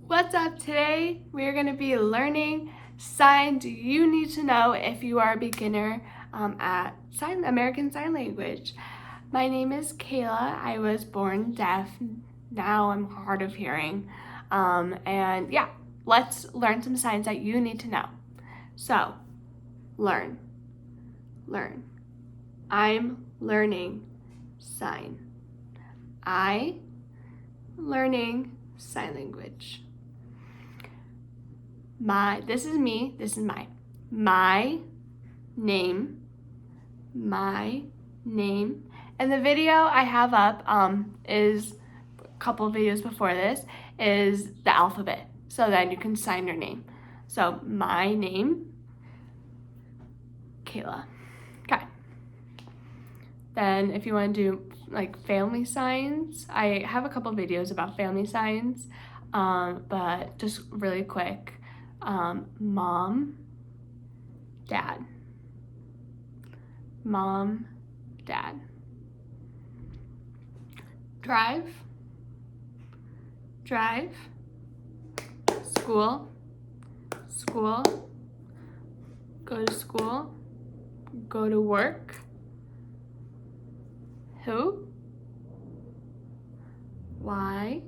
What's up? Today we're going to be learning signs you need to know if you are a beginner at American Sign Language. My name is Kayla. I was born deaf. Now I'm hard of hearing. And yeah, let's learn some signs that you need to know. So, learn. I'm learning sign. I learning sign language. This is me, this is my name, and the video I have up is a couple of videos before this, is the alphabet, so then you can sign your name. So my name, Kayla. Okay. Then if you want to do like family signs, I have a couple of videos about family signs, but just really quick. Mom, dad. Mom, dad. Drive. School. Go to school. Go to work. Who? Why?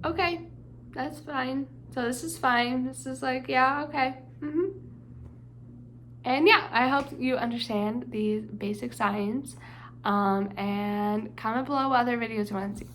Okay, that's fine. So this is fine. This is like, yeah, okay. And yeah, I hope you understand these basic signs. And comment below what other videos you want to see.